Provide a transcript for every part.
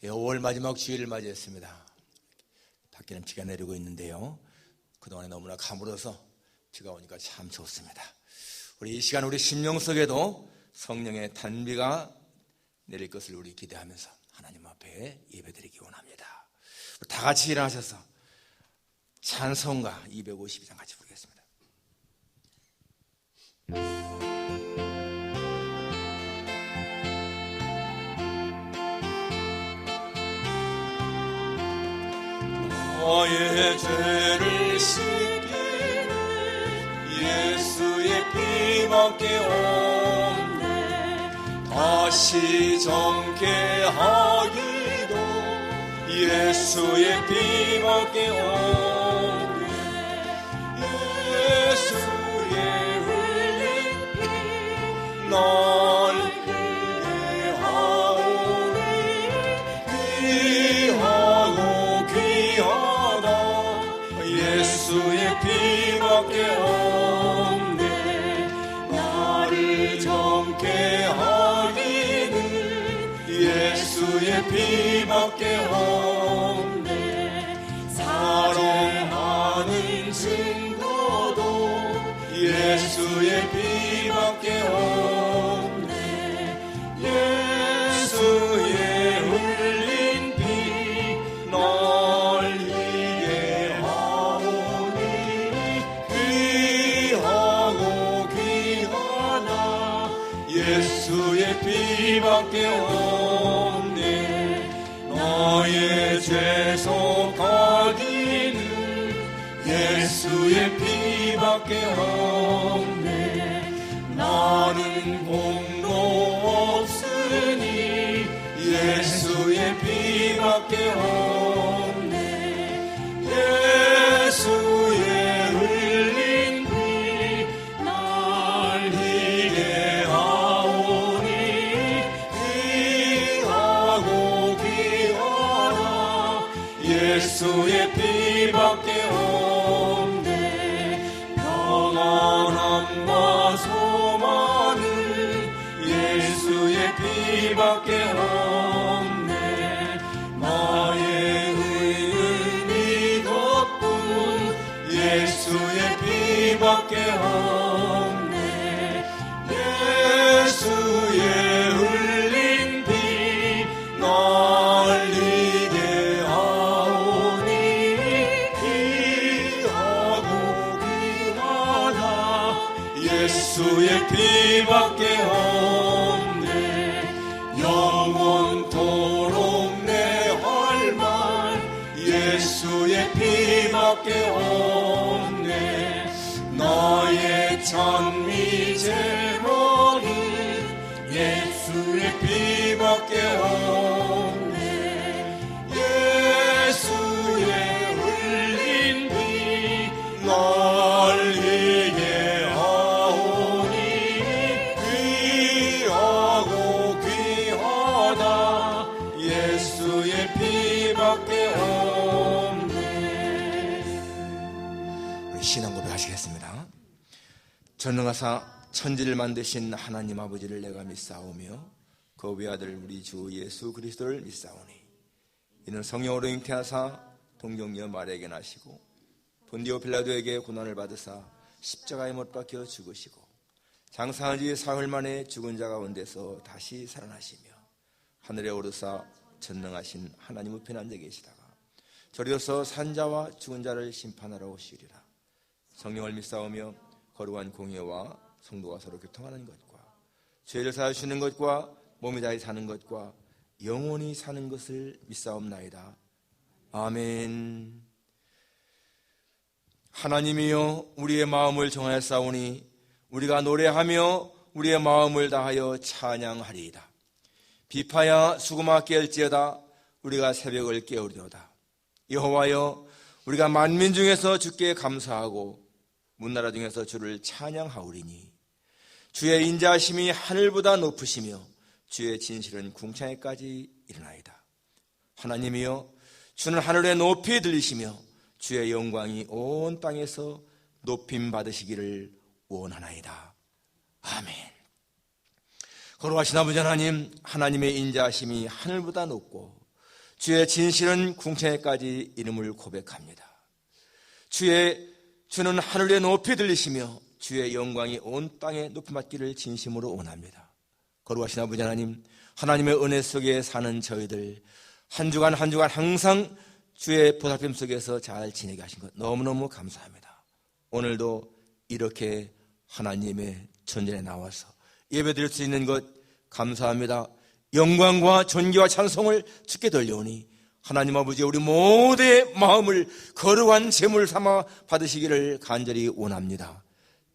5월 마지막 주일을 맞이했습니다. 밖에는 비가 내리고 있는데요, 그동안에 너무나 가물어서 비가 오니까 참 좋습니다. 우리 이 시간 우리 심령 속에도 성령의 단비가 내릴 것을 우리 기대하면서 하나님 앞에 예배드리기 원합니다. 다 같이 일어나셔서 찬송가 252장 같이 부르겠습니다. 너의 죄를 씻기는 예수의 피밖에 없네. 다시 정케 하기도 예수의 피밖에 없네. 예수의 흘린 피 날 귀하오니 귀하고 귀하다. 예수의 피밖에 없네. 나를 정케 하기는 예수의 피밖에 없네. 사랑하는 증거도 예수의 피밖에 없네. 예수의 흘린 피 날 희게 하오니 귀하고 귀하다. 예수의 피밖에 없네. 나의 죄 속하기는 예수의 피밖에 없네. 나는 공로 없으니 예수의 피밖에 없네. 예수의 흘린 피 날 희게 하오니 귀하고 귀하다. 예수의 피밖에 없네. 평안함과 소망은 예수의 피밖에 없네. 나의 의는 이것뿐 예수의 피밖에 없네. 예수의 흘린 피 날 희게 하오니 귀하고 귀하다. 예수의 피밖에 없네. 영원토록 내 할 말 예수의 피밖에 없네. 나의 찬미 제목은 예수의 피밖에 없네. 예수의 흘린 피 날 희게 하오니 귀하고 귀하다. 예수의 피밖에 없네. 우리 신앙 고백하시겠습니다. 전능하사 천지를 만드신 하나님 아버지를 내가 믿사오며 그 외아들 우리 주 예수 그리스도를 믿사오니 이는 성령으로 잉태하사 동정녀 마리아에게 나시고 본디오 빌라도에게 고난을 받으사 십자가에 못 박혀 죽으시고 장사한 지 사흘 만에 죽은 자 가운데서 다시 살아나시며 하늘에 오르사 전능하신 하나님 우편에 앉아 계시다가 저리로서 산자와 죽은 자를 심판하러 오시리라. 성령을 믿사오며 거룩한 공예와 성도가 서로 교통하는 것과 죄를 사하시는 것과 몸이 다히 사는 것과 영원히 사는 것을 믿사옵나이다. 아멘. 하나님이여 우리의 마음을 정하였사오니 우리가 노래하며 우리의 마음을 다하여 찬양하리이다. 비파야 수고마 깰지어다. 우리가 새벽을 깨우리로다. 여호와여 우리가 만민 중에서 주께 감사하고 문나라 중에서 주를 찬양하오리니 주의 인자하심이 하늘보다 높으시며 주의 진실은 궁창에까지 이르나이다. 하나님이여 주는 하늘에 높이 들리시며 주의 영광이 온 땅에서 높임 받으시기를 원하나이다. 아멘. 거룩하신 아버지 하나님, 하나님의 인자하심이 하늘보다 높고 주의 진실은 궁창에까지 이름을 고백합니다. 주는 하늘에 높이 들리시며 주의 영광이 온 땅에 높임받기를 진심으로 원합니다. 거룩하신 아버지 하나님, 하나님의 은혜 속에 사는 저희들 한 주간 항상 주의 보살핌 속에서 잘 지내게 하신 것 너무너무 감사합니다. 오늘도 이렇게 하나님의 전전에 나와서 예배드릴 수 있는 것 감사합니다. 영광과 존귀와 찬송을 주께 돌려오니 하나님 아버지, 우리 모두의 마음을 거룩한 제물 삼아 받으시기를 간절히 원합니다.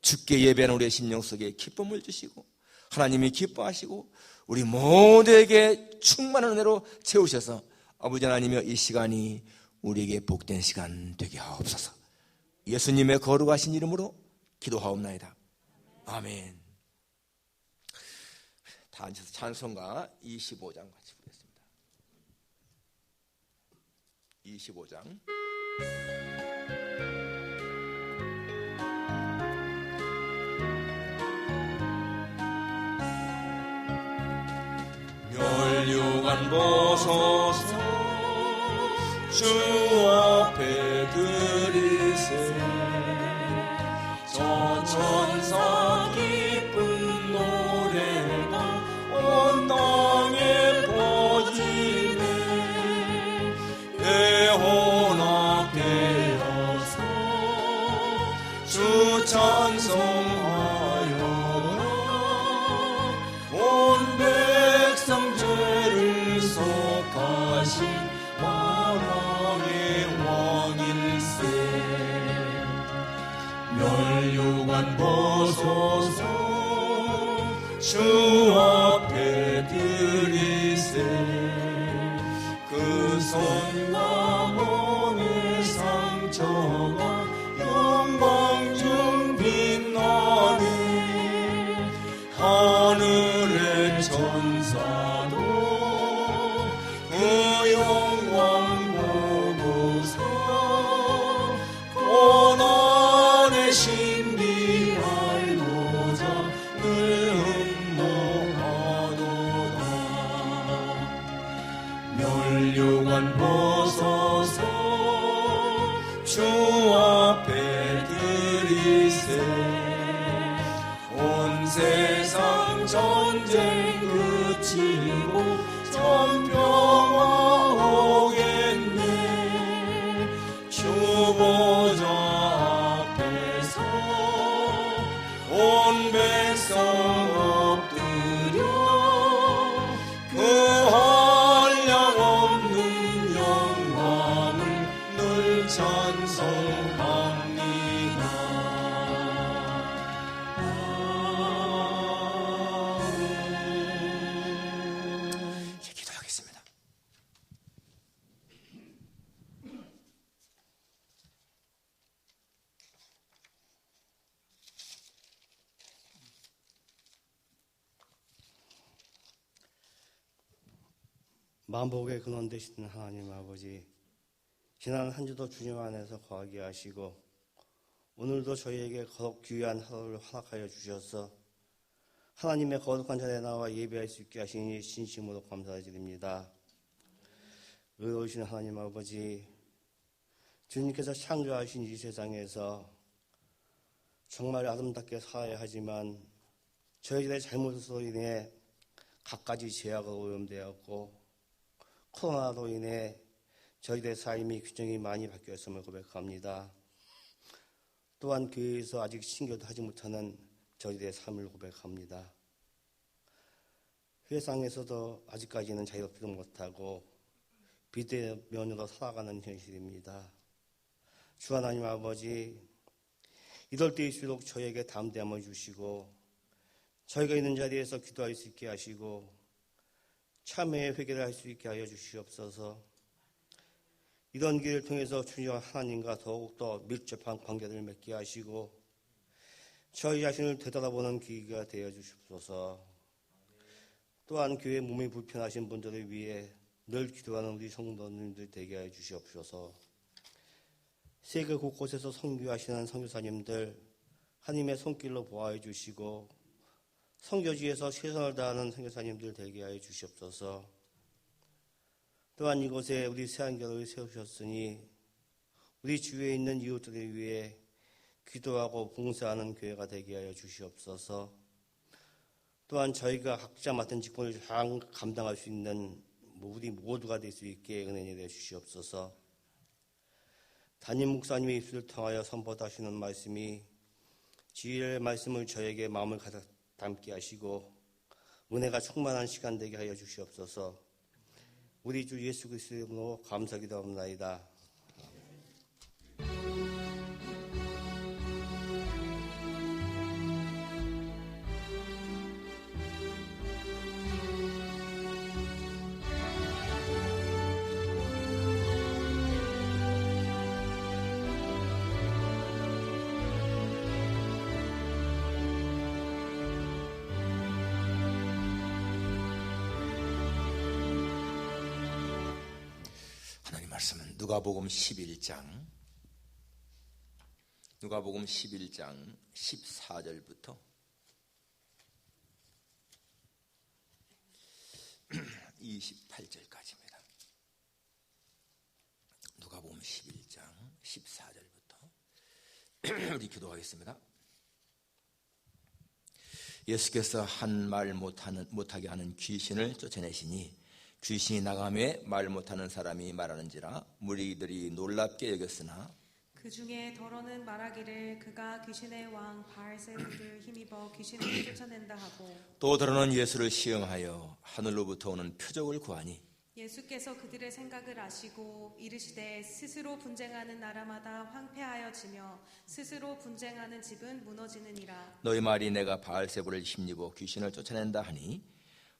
주께 예배하는 우리의 심령 속에 기쁨을 주시고 하나님이 기뻐하시고 우리 모두에게 충만한 은혜로 채우셔서 아버지 하나님이여, 이 시간이 우리에게 복된 시간 되게 하옵소서. 예수님의 거룩하신 이름으로 기도하옵나이다. 아멘. 다 앉아서 찬송가 25장 같이 부르겠습니다. 25장. 멸류관 벗어서 주 앞에 드리세. 저 천사 기쁜 노래가 온 땅에 퍼지네. 애혼하게 하사 주 찬송하여라. 온 백성 죄를 속하신 만왕의 왕일세. 멸류관 벗어서 주 앞에 드리세. 그 손과 몸의 상처가 영광 중 빛나네. 하늘의 천사도 그 영광 보고서 고난의 신비 알고자 늘 흠모하도다. 멸류관 벗어서 주 앞에 드리세. 온 세상 전쟁 그치고 전평화 오겠네. 주보좌 앞에서 온 백성 엎드려 그 한량없는 영광을 늘 찬송합니다. 이제 기도하겠습니다. 만복의 근원 되시는 하나님 아버지, 지난 한 주도 주님 안에서 거하게 하시고 오늘도 저희에게 거룩 귀한 하루를 허락하여 주셔서 하나님의 거룩한 자리에 나와 예배할 수 있게 하시니 진심으로 감사드립니다. 의로우신 하나님 아버지, 주님께서 창조하신 이 세상에서 정말 아름답게 살아야 하지만 저희들의 잘못으로 인해 갖가지 제약으로 오염되었고 코로나로 인해 저희들의 삶이 규정이 많이 바뀌었음을 고백합니다. 또한 교회에서 아직 신교도 하지 못하는 저희들의 삶을 고백합니다. 세상에서도 아직까지는 자유롭지도 못하고 비대면으로 살아가는 현실입니다. 주 하나님 아버지, 이럴 때일수록 저희에게 담대함을 주시고 저희가 있는 자리에서 기도할 수 있게 하시고 참회의 회개를 할 수 있게 하여 주시옵소서. 이런 길을 통해서 주님 하나님과 더욱더 밀접한 관계를 맺게 하시고 저희 자신을 되돌아보는 기회가 되어 주시옵소서. 또한 교회 몸이 불편하신 분들을 위해 늘 기도하는 우리 성도님들 되게 하여 주시옵소서. 세계 곳곳에서 선교하시는 선교사님들 하나님의 손길로 보호해 주시고 선교지에서 최선을 다하는 선교사님들 되게 하여 주시옵소서. 또한 이곳에 우리 새한교회를 세우셨으니 우리 주위에 있는 이웃들을 위해 기도하고 봉사하는 교회가 되게 하여 주시옵소서. 또한 저희가 각자 맡은 직분을 잘 감당할 수 있는 우리 모두가 될 수 있게 은혜 내려 주시옵소서. 담임 목사님의 입술을 통하여 선포하시는 말씀이 지혜의 말씀을 저에게 마음을 가득 담게 하시고 은혜가 충만한 시간 되게 하여 주시옵소서. 우리 주 예수 그리스도의 이름으로 감사기도합나이다. 하나님 말씀은 누가복음 11장 14절부터 28절까지입니다. 누가복음 11장 14절부터 우리 기도하겠습니다. 예수께서 한 말 못하게 하는 귀신을 쫓아내시니 귀신이 나가매 말 못하는 사람이 말하는지라 무리들이 놀랍게 여겼으나 그 중에 더러는 말하기를 그가 귀신의 왕 바알세불을 힘입어 귀신을 쫓아낸다 하고 또 더러는 예수를 시험하여 하늘로부터 오는 표적을 구하니 예수께서 그들의 생각을 아시고 이르시되 스스로 분쟁하는 나라마다 황폐하여지며 스스로 분쟁하는 집은 무너지느니라. 너희 말이 내가 바알세불을 힘입어 귀신을 쫓아낸다 하니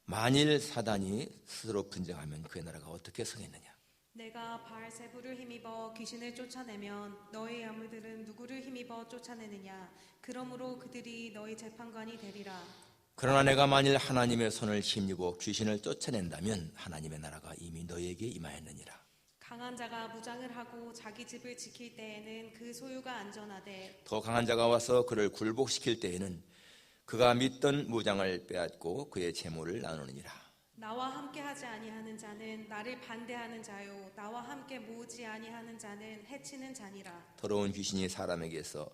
만일 사단이 스스로 분쟁하면 그의 나라가 어떻게 서겠느냐. 내가 바알세불을 힘입어 귀신을 쫓아내면 너희 아무들은 누구를 힘입어 쫓아내느냐. 그러므로 그들이 너희 재판관이 되리라. 그러나 내가 만일 하나님의 손을 힘입어 귀신을 쫓아낸다면 하나님의 나라가 이미 너희에게 임하였느니라. 강한 자가 무장을 하고 자기 집을 지킬 때에는 그 소유가 안전하되 더 강한 자가 와서 그를 굴복시킬 때에는 그가 믿던 무장을 빼앗고 그의 재물을 나누느니라. 나와 함께하지 아니하는 자는 나를 반대하는 자요 나와 함께 모으지 아니하는 자는 해치는 자니라. 더러운 귀신이 사람에게서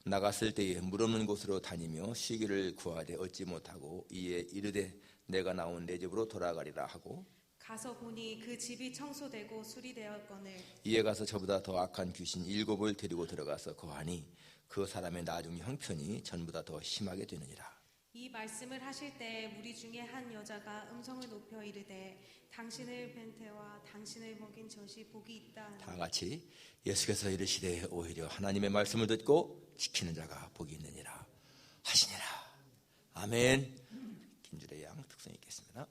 나갔을 때에 물 없는 곳으로 다니며 쉬기를 구하되 얻지 못하고 이에 이르되 내가 나온 내 집으로 돌아가리라 하고 가서 보니 그 집이 청소되고 수리되었거늘 이에 가서 저보다 더 악한 귀신 7을 데리고 들어가서 거하니 그 사람의 나중 형편이 전보다 더 심하게 되느니라. 이 말씀을 하실 때 무리 중에 한 여자가 음성을 높여 이르되 당신을 뵌 태와 당신을 먹인 젖이 복이 있다. 다 같이 예수께서 이르시되 오히려 하나님의 말씀을 듣고 지키는 자가 복이 있느니라 하시니라. 아멘. 김주래 양 특성 있겠습니다.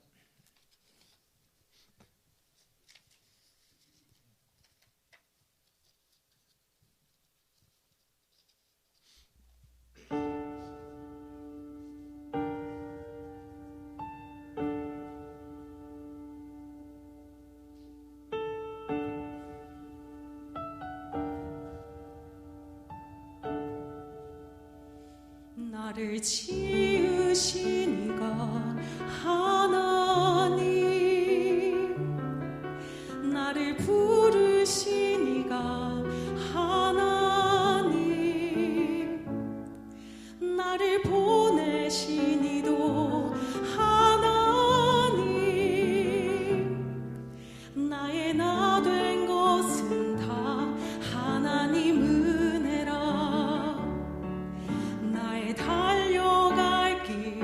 나를 지으신 이가 하나님 나를 부르신 이가 하나님 나를 보내신 이도 하나님 나의 나 된 것은 다 하나님 은혜라. 나의 달려갈 길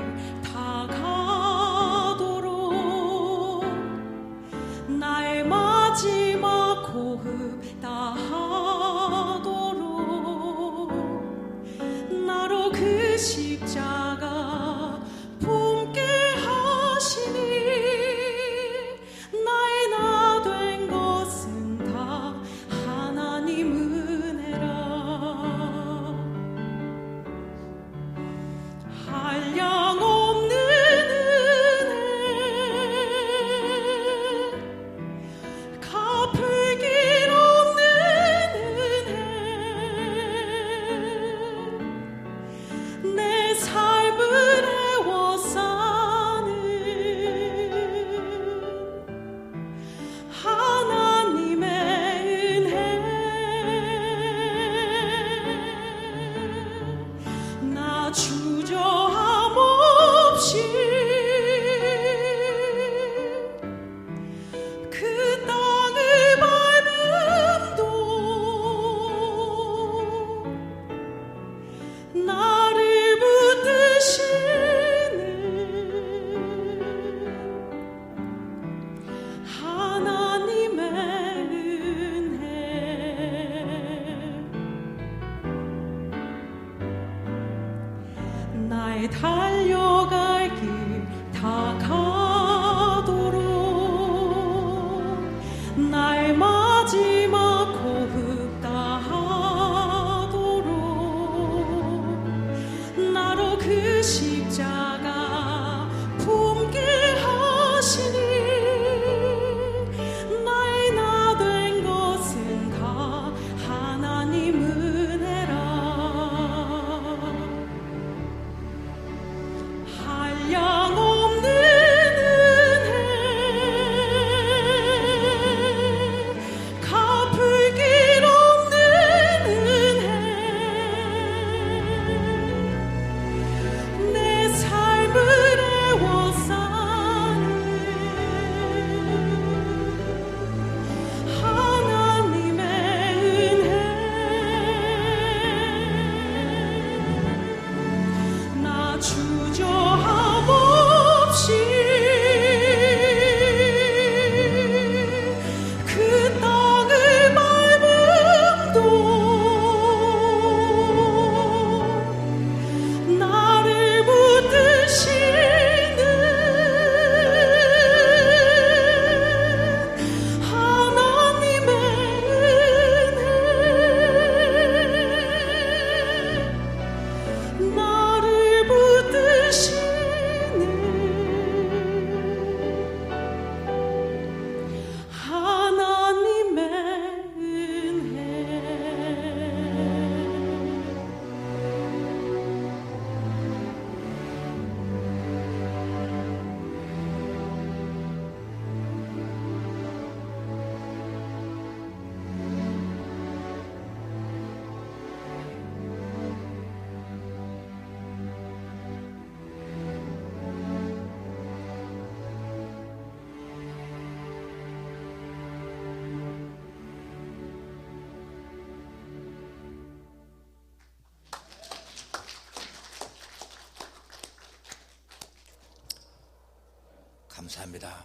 감사합니다.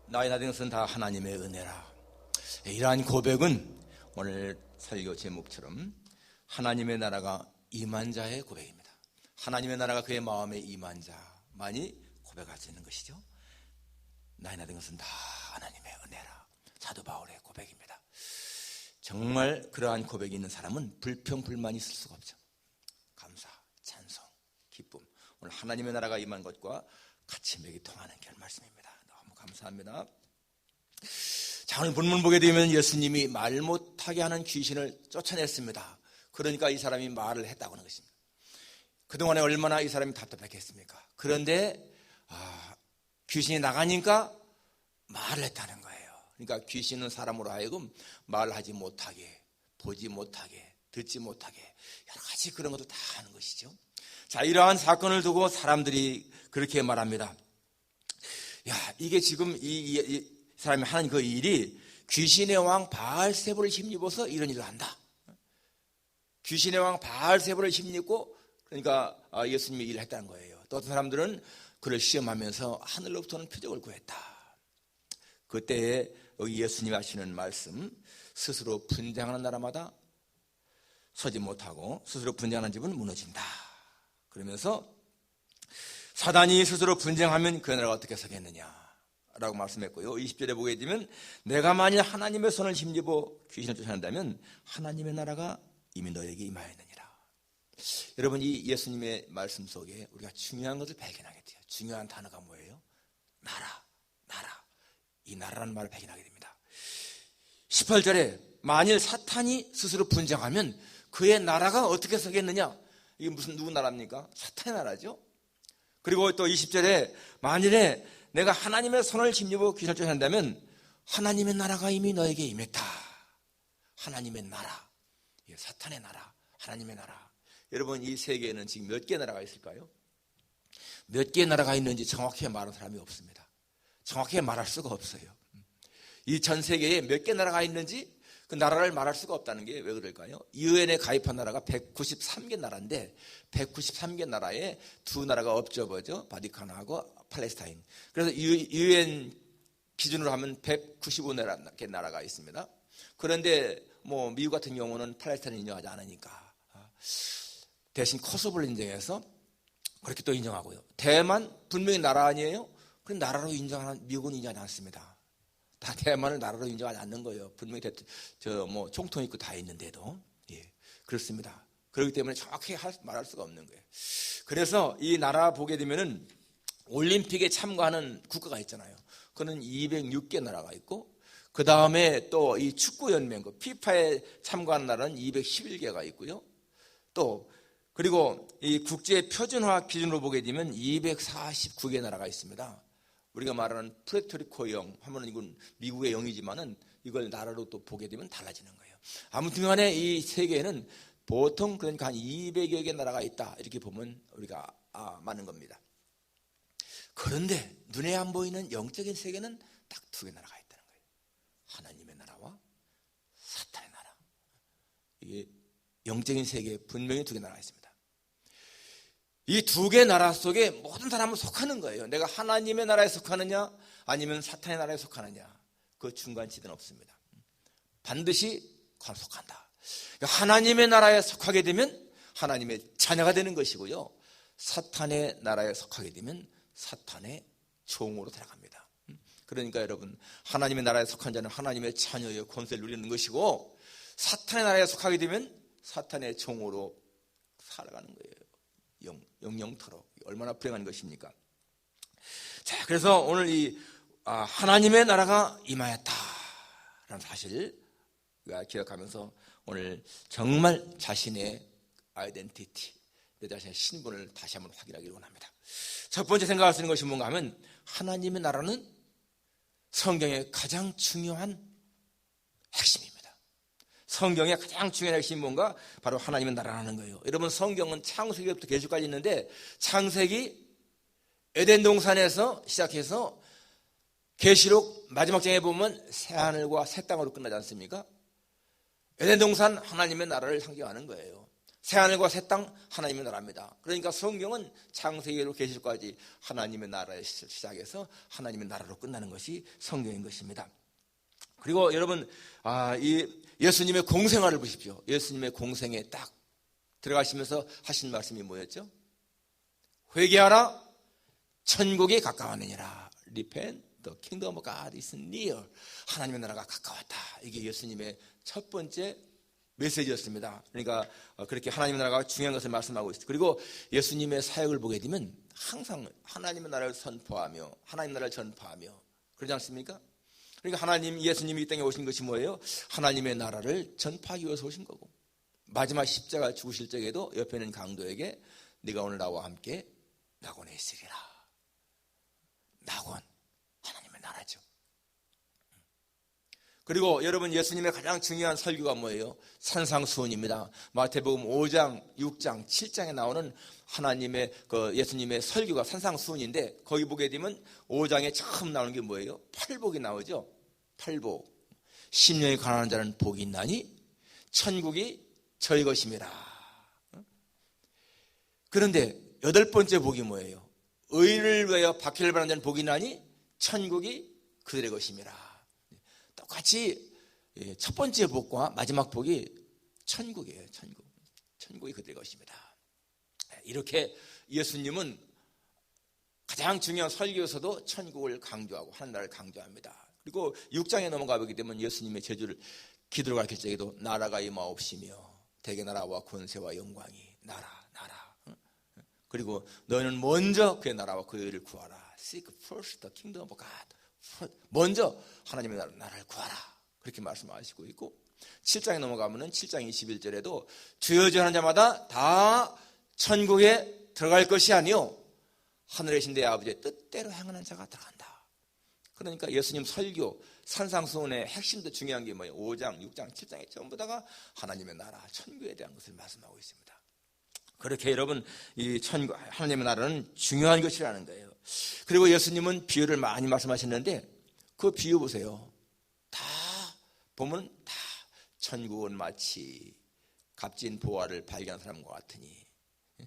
나의 나된 것은 다 하나님의 은혜라. 이러한 고백은 오늘 설교 제목처럼 하나님의 나라가 임한 자의 고백입니다. 하나님의 나라가 그의 마음에 임한 자만이 고백할 수 있는 것이죠. 나의 나된 것은 다 하나님의 은혜라. 사도 바울의 고백입니다. 정말 그러한 고백이 있는 사람은 불평불만이 있을 수가 없죠. 감사, 찬송, 기쁨, 오늘 하나님의 나라가 임한 것과 같이 맥이 통하는 그런 말씀입니다. 너무 감사합니다. 자, 오늘 본문 보게 되면 예수님이 말 못하게 하는 귀신을 쫓아냈습니다. 그러니까 이 사람이 말을 했다고 하는 것입니다. 그동안에 얼마나 이 사람이 답답했겠습니까? 그런데 귀신이 나가니까 말을 했다는 거예요. 그러니까 귀신은 사람으로 하여금 말하지 못하게, 보지 못하게, 듣지 못하게 여러 가지 그런 것도 다 하는 것이죠. 자, 이러한 사건을 두고 사람들이 그렇게 말합니다. 야, 이게 지금 이 사람이 하는 그 일이 귀신의 왕 바알세불을 힘입어서 이런 일을 한다. 귀신의 왕 바알세불을 힘입고 그러니까 예수님이 일을 했다는 거예요. 또 어떤 사람들은 그를 시험하면서 하늘로부터는 표적을 구했다. 그때에 여기 예수님이 하시는 말씀, 스스로 분쟁하는 나라마다 서지 못하고 스스로 분쟁하는 집은 무너진다. 그러면서 사단이 스스로 분쟁하면 그 나라가 어떻게 서겠느냐 라고 말씀했고요. 20절에 보게 되면 내가 만일 하나님의 손을 힘입어 귀신을 쫓아낸다면 하나님의 나라가 이미 너에게 임하였느니라. 여러분, 이 예수님의 말씀 속에 우리가 중요한 것을 발견하게 돼요. 중요한 단어가 뭐예요? 나라, 나라. 이 나라라는 말을 발견하게 됩니다. 18절에 만일 사탄이 스스로 분쟁하면 그의 나라가 어떻게 서겠느냐? 이게 무슨 누구 나라입니까? 사탄의 나라죠. 그리고 또 20절에 만일에 내가 하나님의 손을 힘입어 귀신을 쫓아낸다면 하나님의 나라가 이미 너에게 임했다. 하나님의 나라, 사탄의 나라, 하나님의 나라. 여러분, 이 세계에는 지금 몇 개의 나라가 있을까요? 몇 개의 나라가 있는지 정확히 말하는 사람이 없습니다. 정확히 말할 수가 없어요. 이 전 세계에 몇 개의 나라가 있는지 그 나라를 말할 수가 없다는 게 왜 그럴까요? 유엔에 가입한 나라가 193개 나라인데 193개 나라에 두 나라가 업저버죠. 바티칸하고 팔레스타인. 그래서 유엔 기준으로 하면 195개 나라가 있습니다. 그런데 뭐 미국 같은 경우는 팔레스타인을 인정하지 않으니까 대신 코소보를 인정해서 그렇게 또 인정하고요. 대만 분명히 나라 아니에요? 그럼 나라로 인정하는 미국은 인정하지 않습니다. 다 대만을 나라로 인정하지 않는 거예요. 분명히 총통 있고 다 있는데도. 예, 그렇습니다. 그렇기 때문에 정확히 말할 수가 없는 거예요. 그래서 이 나라 보게 되면은 올림픽에 참가하는 국가가 있잖아요. 그는 206개 나라가 있고, 그 다음에 또 이 축구연맹, 피파에 참가하는 나라는 211개가 있고요. 또, 그리고 이 국제 표준화 기준으로 보게 되면 249개 나라가 있습니다. 우리가 말하는 푸에르토리코형 하면은 이건 미국의 영이지만은 이걸 나라로 또 보게 되면 달라지는 거예요. 아무튼 간에 이 세계에는 보통 그러니까 한 200여 개 나라가 있다. 이렇게 보면 우리가 많은 겁니다. 그런데 눈에 안 보이는 영적인 세계는 딱 두 개 나라가 있다는 거예요. 하나님의 나라와 사탄의 나라. 이게 영적인 세계에 분명히 두 개 나라가 있습니다. 이 두 개 나라 속에 모든 사람은 속하는 거예요. 내가 하나님의 나라에 속하느냐 아니면 사탄의 나라에 속하느냐, 그 중간지대는 없습니다. 반드시 속한다. 하나님의 나라에 속하게 되면 하나님의 자녀가 되는 것이고요, 사탄의 나라에 속하게 되면 사탄의 종으로 들어갑니다. 그러니까 여러분, 하나님의 나라에 속한 자는 하나님의 자녀의 권세를 누리는 것이고, 사탄의 나라에 속하게 되면 사탄의 종으로 살아가는 거예요. 영영토록. 얼마나 불행한 것입니까? 자, 그래서 오늘 이 하나님의 나라가 임하였다라는 사실 우리가 기억하면서 오늘 정말 자신의 아이덴티티, 내 자신의 신분을 다시 한번 확인하기를 원합니다. 첫 번째 생각할 수 있는 것이 뭔가 하면, 하나님의 나라는 성경의 가장 중요한 핵심입니다. 성경의 가장 중요한 핵심이 뭔가? 바로 하나님의 나라라는 거예요. 여러분, 성경은 창세기부터 계시까지 있는데, 창세기 에덴 동산에서 시작해서 계시록 마지막 장에 보면 새하늘과 새 땅으로 끝나지 않습니까? 에덴 동산 하나님의 나라를 상징하는 거예요. 새하늘과 새 땅 하나님의 나라입니다. 그러니까 성경은 창세기로 계시록까지 하나님의 나라에 시작해서 하나님의 나라로 끝나는 것이 성경인 것입니다. 그리고 여러분, 이 예수님의 공생활을 보십시오. 예수님의 공생에 딱 들어가시면서 하신 말씀이 뭐였죠? 회개하라, 천국이 가까웠느니라. Repent, the kingdom of God is near. 하나님의 나라가 가까웠다. 이게 예수님의 첫 번째 메시지였습니다. 그러니까 그렇게 하나님의 나라가 중요한 것을 말씀하고 있습니다. 그리고 예수님의 사역을 보게 되면 항상 하나님의 나라를 선포하며 하나님의 나라를 전파하며 그러지 않습니까? 그러니까 예수님이 이 땅에 오신 것이 뭐예요? 하나님의 나라를 전파하기 위해서 오신 거고, 마지막 십자가 죽으실 적에도 옆에 있는 강도에게 네가 오늘 나와 함께 낙원에 있으리라. 낙원, 하나님의 나라죠. 그리고 여러분, 예수님의 가장 중요한 설교가 뭐예요? 산상수훈입니다. 마태복음 5장, 6장, 7장에 나오는 예수님의 설교가 산상수훈인데, 거기 보게 되면 5장에 처음 나오는 게 뭐예요? 팔복이 나오죠. 팔복. 심령이 가난한 자는 복이 있나니 천국이 저희 것입니다. 그런데 8번째 복이 뭐예요? 의를 위하여 박해를 받는 자는 복이 있나니 천국이 그들의 것입니다. 똑같이 첫 번째 복과 마지막 복이 천국이에요. 천국이 그들의 것입니다. 이렇게 예수님은 가장 중요한 설교에서도 천국을 강조하고 하나님 나라를 강조합니다. 그리고 6장에 넘어가 보게 되면 예수님의 기도를 가르칠 적에도 나라가 임하옵시며 대개 나라와 권세와 영광이 나라. 그리고 너희는 먼저 그의 나라와 그의 의를 구하라. Seek first the kingdom of God. 먼저 하나님의 나라를 구하라. 그렇게 말씀하시고 있고, 7장에 넘어가면은 7장 21절에도 주여 주여 하는 자마다 다 천국에 들어갈 것이 아니요 하늘에 계신 내 아버지의 뜻대로 행하는 자가 들어간다. 그러니까 예수님 설교 산상수훈의 핵심도 중요한 게 뭐예요? 5장, 6장, 7장에 전부 다가 하나님의 나라, 천국에 대한 것을 말씀하고 있습니다. 그렇게 여러분, 이 천국, 하나님의 나라는 중요한 것이라는 거예요. 그리고 예수님은 비유를 많이 말씀하셨는데, 그 비유 보세요. 다 보면 다 천국은 마치 값진 보화를 발견한 사람과 같으니,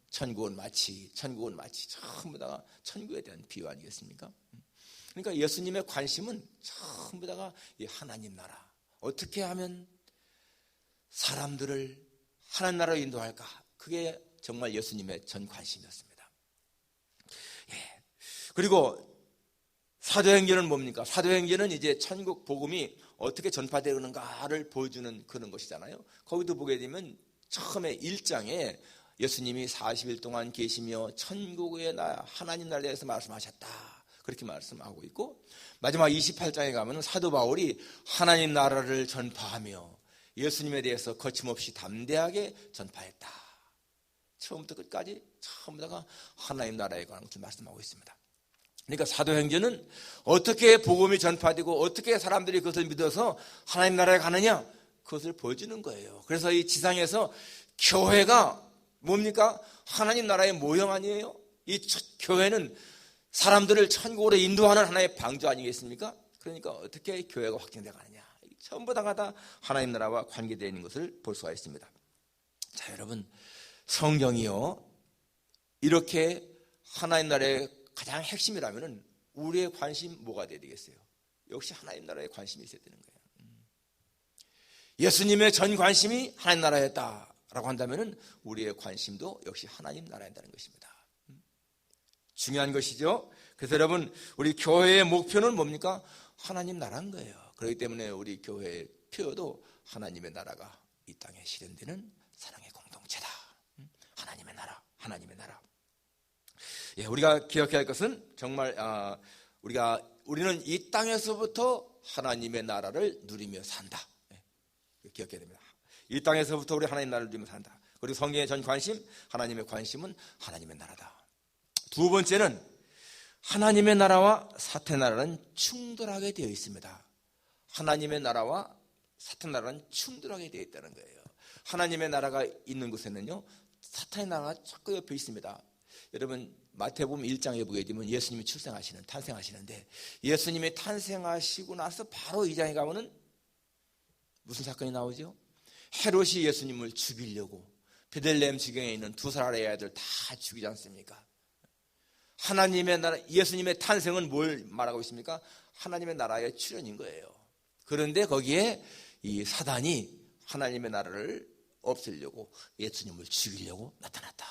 천국은 마치 전부 다가 천국에 대한 비유 아니겠습니까? 그러니까 예수님의 관심은 전부 다가 이 하나님 나라, 어떻게 하면 사람들을 하나님 나라로 인도할까? 그게 정말 예수님의 전 관심이었습니다. 그리고 사도행전은 뭡니까? 사도행전은 이제 천국 복음이 어떻게 전파되는가를 보여주는 그런 것이잖아요. 거기도 보게 되면 처음에 1장에 예수님이 40일 동안 계시며 천국의 하나님 나라에 대해서 말씀하셨다. 그렇게 말씀하고 있고, 마지막 28장에 가면 사도 바울이 하나님 나라를 전파하며 예수님에 대해서 거침없이 담대하게 전파했다. 처음부터 끝까지 전부 다가 하나님 나라에 관한 것을 말씀하고 있습니다. 그러니까 사도행전은 어떻게 복음이 전파되고 어떻게 사람들이 그것을 믿어서 하나님 나라에 가느냐, 그것을 보여주는 거예요. 그래서 이 지상에서 교회가 뭡니까? 하나님 나라의 모형 아니에요? 이 교회는 사람들을 천국으로 인도하는 하나의 방주 아니겠습니까? 그러니까 어떻게 교회가 확장돼 가느냐, 전부 다가 하나님 나라와 관계되어 있는 것을 볼 수가 있습니다. 자, 여러분, 성경이요, 이렇게 하나님 나라의 가장 핵심이라면 우리의 관심 뭐가 돼야 되겠어요? 역시 하나님 나라에 관심이 있어야 되는 거예요. 예수님의 전 관심이 하나님 나라였다라고 한다면 우리의 관심도 역시 하나님 나라에 있다는 것입니다. 중요한 것이죠. 그래서 여러분, 우리 교회의 목표는 뭡니까? 하나님 나라인 거예요. 그렇기 때문에 우리 교회의 표어도 하나님의 나라가 이 땅에 실현되는 사랑의 공동체다. 하나님의 나라, 하나님의 나라. 우리가 기억해야 할 것은 정말 우리는 이 땅에서부터 하나님의 나라를 누리며 산다. 기억해야 됩니다. 이 땅에서부터 우리 하나님의 나라를 누리며 산다. 그리고 성경의 전 관심, 하나님의 관심은 하나님의 나라다. 두 번째는 하나님의 나라와 사탄의 나라는 충돌하게 되어 있습니다. 하나님의 나라와 사탄의 나라는 충돌하게 되어 있다는 거예요. 하나님의 나라가 있는 곳에는요, 사탄의 나라가 자꾸 옆에 있습니다. 여러분, 마태복음 1장에 보게 되면 예수님이 탄생하시는데, 예수님이 탄생하시고 나서 바로 2장에 가면은 무슨 사건이 나오죠? 헤롯이 예수님을 죽이려고 베들레헴 지경에 있는 두 살의 아이들 다 죽이지 않습니까? 하나님의 나라, 예수님의 탄생은 뭘 말하고 있습니까? 하나님의 나라의 출현인 거예요. 그런데 거기에 이 사단이 하나님의 나라를 없애려고 예수님을 죽이려고 나타났다.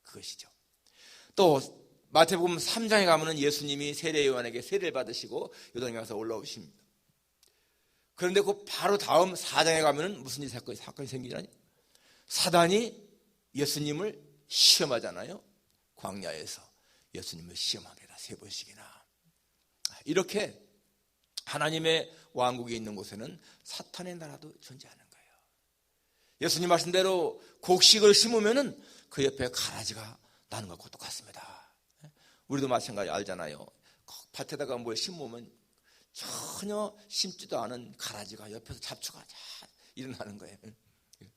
그것이죠. 또 마태복음 3장에 가면은 예수님이 세례 요한에게 세례를 받으시고 요단강에 가서 올라오십니다. 그런데 그 바로 다음 4장에 가면은 무슨 사건이 생기냐니? 사단이 예수님을 시험하잖아요. 광야에서 예수님을 시험합니다. 3번씩이나. 이렇게 하나님의 왕국이 있는 곳에는 사탄의 나라도 존재하는 거예요. 예수님 말씀대로 곡식을 심으면은 그 옆에 가라지가 나는 것과 똑같습니다. 우리도 마찬가지 알잖아요. 밭에다가 뭘 심으면 전혀 심지도 않은 가라지가 옆에서 잡초가 일어나는 거예요.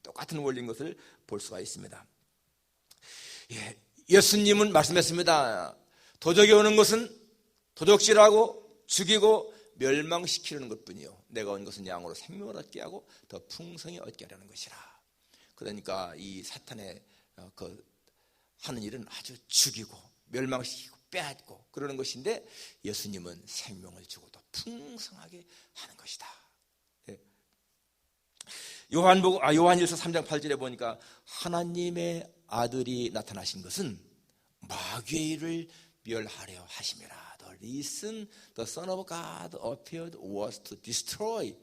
똑같은 원리인 것을 볼 수가 있습니다. 예수님은 말씀했습니다. 도적이 오는 것은 도적질하고 죽이고 멸망시키는 것뿐이요, 내가 온 것은 양으로 생명을 얻게 하고 더 풍성히 얻게 하려는 것이라. 그러니까 이 사탄의 하는 일은 아주 죽이고 멸망시키고 빼앗고 그러는 것인데, 예수님은 생명을 주고 더 풍성하게 하는 것이다. 요한일서 3장 8절에 보니까 하나님의 아들이 나타나신 것은 마귀의 일을 멸하려 하심이라. The reason the Son of God appeared was to destroy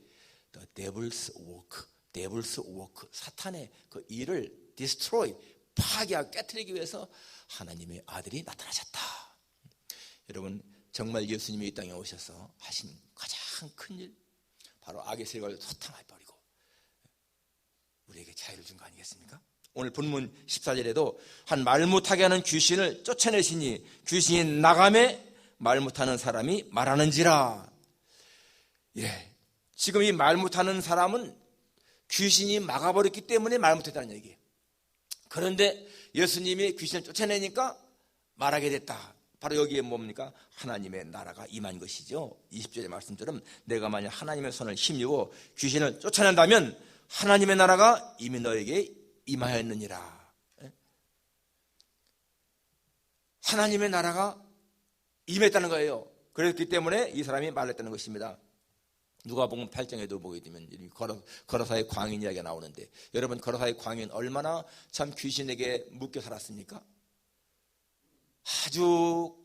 the devil's work. devil's work. 사탄의 그 일을 destroy, 파괴하고 깨트리기 위해서 하나님의 아들이 나타나셨다. 여러분, 정말 예수님이 이 땅에 오셔서 하신 가장 큰 일, 바로 악의 세력을 소탕해버리고 우리에게 자유를 준 거 아니겠습니까? 오늘 본문 14절에도 한 말 못하게 하는 귀신을 쫓아내시니 귀신이 나가매 말 못하는 사람이 말하는지라. 지금 이 말 못하는 사람은 귀신이 막아버렸기 때문에 말 못했다는 얘기예요. 그런데 예수님이 귀신을 쫓아내니까 말하게 됐다. 바로 여기에 뭡니까? 하나님의 나라가 임한 것이죠. 20절의 말씀처럼 내가 만약 하나님의 손을 힘입어 귀신을 쫓아낸다면 하나님의 나라가 이미 너에게 임하였느니라. 하나님의 나라가 임했다는 거예요. 그렇기 때문에 이 사람이 말했다는 것입니다. 누가복음 8장에도 보게 되면 거라사의 광인 이야기가 나오는데, 여러분, 거라사의 광인 얼마나 참 귀신에게 묶여 살았습니까? 아주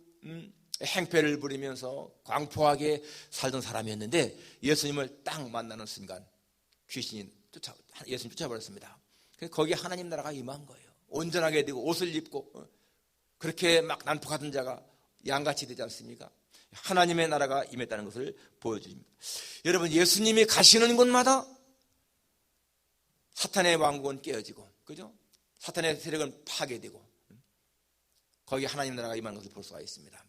행패를 부리면서 광포하게 살던 사람이었는데 예수님을 딱 만나는 순간 귀신이 예수님 쫓아버렸습니다. 거기에 하나님 나라가 임한 거예요. 온전하게 되고 옷을 입고 그렇게 막 난폭하던 자가 양같이 되지 않습니까? 하나님의 나라가 임했다는 것을 보여줍니다. 여러분, 예수님이 가시는 곳마다 사탄의 왕국은 깨어지고, 그죠? 사탄의 세력은 파괴되고, 거기에 하나님 나라가 임하는 것을 볼 수가 있습니다.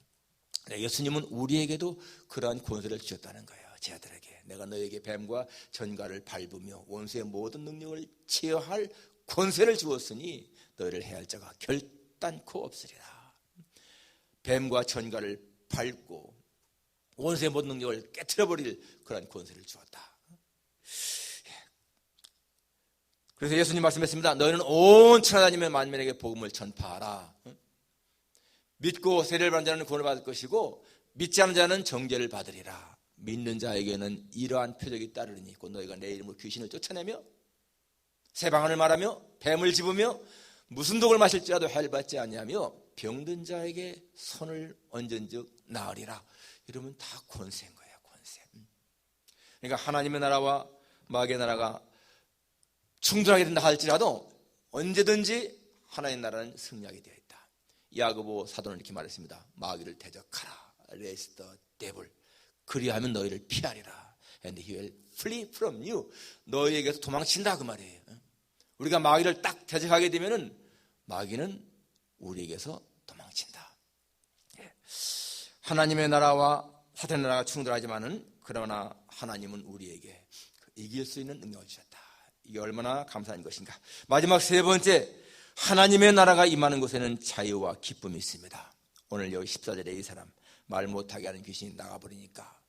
예수님은 우리에게도 그러한 권세를 주셨다는 거예요. 제 아들에게 내가 너에게 뱀과 전갈을 밟으며 원수의 모든 능력을 제어할 권세를 주었으니 너희를 해할 자가 결단코 없으리라. 뱀과 전갈을 밟고 원수의 모든 능력을 깨트려버릴 그러한 권세를 주었다. 그래서 예수님 말씀했습니다. 너희는 온 천하다니며 만민에게 복음을 전파하라. 믿고 세례를 받는 자는 구원을 받을 것이고 믿지 않는 자는 정죄를 받으리라. 믿는 자에게는 이러한 표적이 따르리니 곧 너희가 내 이름으로 귀신을 쫓아내며 새 방언을 말하며 뱀을 집으며 무슨 독을 마실지라도 해를 받지 아니하며 병든 자에게 손을 얹은즉 나으리라. 이러면 다 권세인 거예요. 권세. 그러니까 하나님의 나라와 마귀의 나라가 충돌하게 된다 할지라도 언제든지 하나님의 나라는 승리하게 되어 있다. 야고보 사도는 이렇게 말했습니다. 마귀를 대적하라. Resist the devil. 그리하면 너희를 피하리라. And he will flee from you. 너희에게서 도망친다, 그 말이에요. 우리가 마귀를 딱 대적하게 되면은 마귀는 우리에게서 도망친다. 하나님의 나라와 사탄의 나라가 충돌하지만은 그러나 하나님은 우리에게 이길 수 있는 능력을 주셨다. 이게 얼마나 감사한 것인가. 마지막 세 번째, 하나님의 나라가 임하는 곳에는 자유와 기쁨이 있습니다. 오늘 여기 14절에 이 사람 말 못하게 하는 귀신이 나가버리니까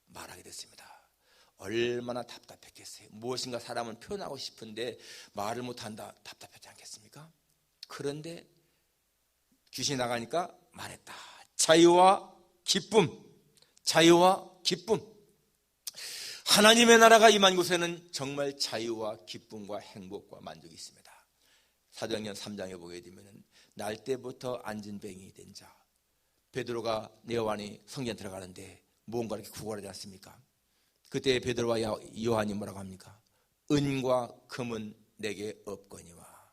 말하게 됐습니다. 얼마나 답답했겠어요. 무엇인가 사람은 표현하고 싶은데 말을 못한다. 답답하지 않겠습니까? 그런데 귀신이 나가니까 말했다. 자유와 기쁨, 자유와 기쁨. 하나님의 나라가 임한 곳에는 정말 자유와 기쁨과 행복과 만족이 있습니다. 사도행전 3장에 보게 되면 날 때부터 안진뱅이 된 자, 베드로가 요한이 성전 들어가는데 뭔가 이렇게 구걸하지 않습니까? 그때 베드로와 요한이 뭐라고 합니까? 은과 금은 내게 없거니와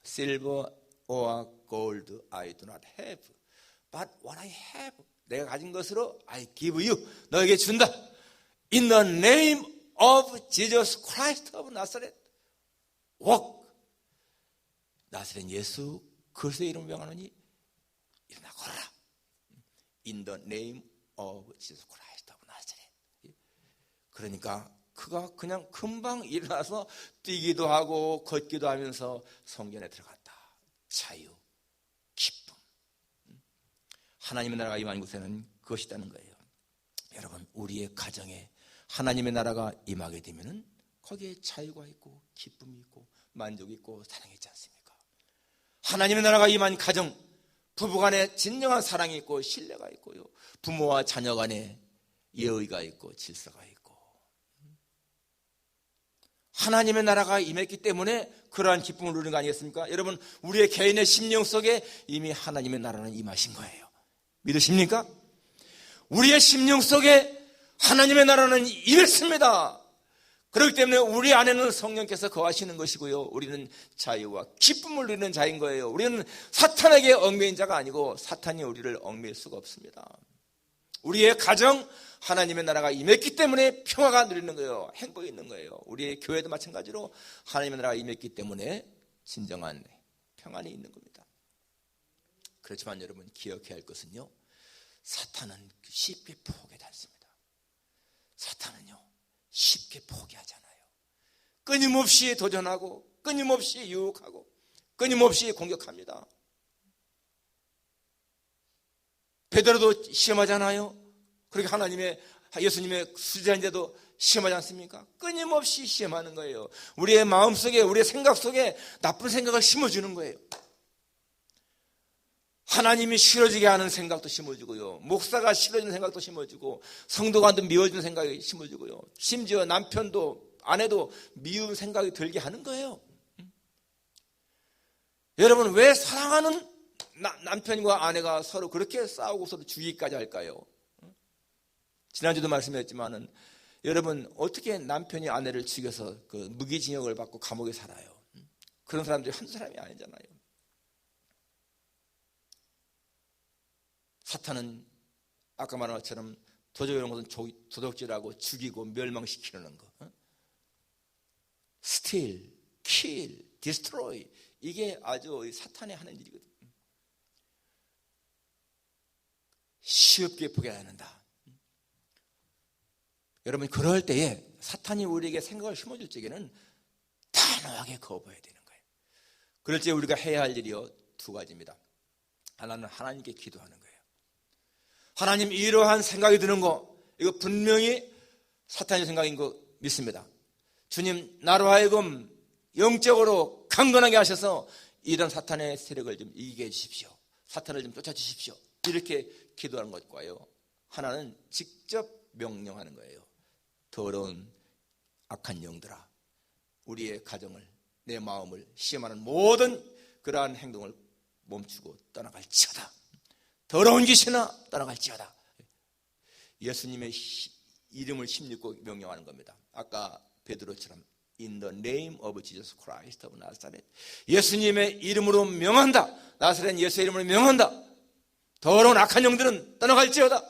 silver or gold I do not have, but what I have, 내가 가진 것으로 I give you, 너에게 준다. In the name of Jesus Christ of Nazareth, walk. 나사렛 예수 그리스도의 이름을 명하노니 일어나 걸어라. In the name of Jesus Christ of Nazareth. 그러니까 그가 그냥 금방 일어나서 뛰기도 하고 걷기도 하면서 성전에 들어갔다. 자유, 기쁨. 하나님의 나라가 임한 곳에는 그것이 있다는 거예요. 여러분, 우리의 가정에 하나님의 나라가 임하게 되면 거기에 자유가 있고 기쁨이 있고 만족이 있고 사랑이 있지 않습니까? 하나님의 나라가 임한 가정, 부부간에 진정한 사랑이 있고 신뢰가 있고요, 부모와 자녀 간에 예의가 있고 질서가 있고, 하나님의 나라가 임했기 때문에 그러한 기쁨을 누리는 거 아니겠습니까? 여러분, 우리의 개인의 심령 속에 이미 하나님의 나라는 임하신 거예요. 믿으십니까? 우리의 심령 속에 하나님의 나라는 임했습니다. 그렇기 때문에 우리 안에는 성령께서 거하시는 것이고요, 우리는 자유와 기쁨을 누리는 자인 거예요. 우리는 사탄에게 얽매인 자가 아니고 사탄이 우리를 얽매일 수가 없습니다. 우리의 가정, 하나님의 나라가 임했기 때문에 평화가 누리는 거예요. 행복이 있는 거예요. 우리의 교회도 마찬가지로 하나님의 나라가 임했기 때문에 진정한 평안이 있는 겁니다. 그렇지만 여러분, 기억해야 할 것은요, 사탄은 쉽게 포기하지 않습니다. 사탄은요, 쉽게 포기하지 않아요. 끊임없이 도전하고 끊임없이 유혹하고 끊임없이 공격합니다. 베드로도 시험하잖아요. 그렇게 예수님의 수제자인데도 시험하지 않습니까? 끊임없이 시험하는 거예요. 우리의 마음속에, 우리의 생각 속에 나쁜 생각을 심어주는 거예요. 하나님이 싫어지게 하는 생각도 심어주고요, 목사가 싫어지는 생각도 심어주고, 성도가 미워지는 생각이 심어주고요, 심지어 남편도 아내도 미운 생각이 들게 하는 거예요. 여러분, 왜 사랑하는 남편과 아내가 서로 그렇게 싸우고 서로 죽이기까지 할까요? 지난주도 말씀했지만은, 여러분, 어떻게 남편이 아내를 죽여서 그 무기징역을 받고 감옥에 살아요? 그런 사람들이 한두 사람이 아니잖아요. 사탄은 아까 말한 것처럼 도적이라는 것은 도둑질하고 죽이고 멸망시키는 거, steal, kill, destroy, 이게 아주 사탄이 하는 일이거든요. 쉽게 포기해야 한다. 여러분, 그럴 때에 사탄이 우리에게 생각을 심어줄 적에는 단호하게 거부해야 되는 거예요. 그럴 때 우리가 해야 할 일이요, 두 가지입니다. 하나는 하나님께 기도하는 거예요. 하나님, 이러한 생각이 드는 거, 이거 분명히 사탄의 생각인 거 믿습니다. 주님, 나로 하여금 영적으로 강건하게 하셔서 이런 사탄의 세력을 좀 이기게 해주십시오. 사탄을 좀 쫓아주십시오. 이렇게 기도하는 것과요, 하나는 직접 명령하는 거예요. 더러운 악한 영들아, 우리의 가정을, 내 마음을 시험하는 모든 그러한 행동을 멈추고 떠나갈지어다. 더러운 귀신아, 떠나갈지어다. 예수님의 이름을 힘입고 명령하는 겁니다. 아까 베드로처럼 In the name of Jesus Christ of Nazareth, 예수님의 이름으로 명한다. 나사렛 예수의 이름으로 명한다. 더러운 악한 영들은 떠나갈지어다.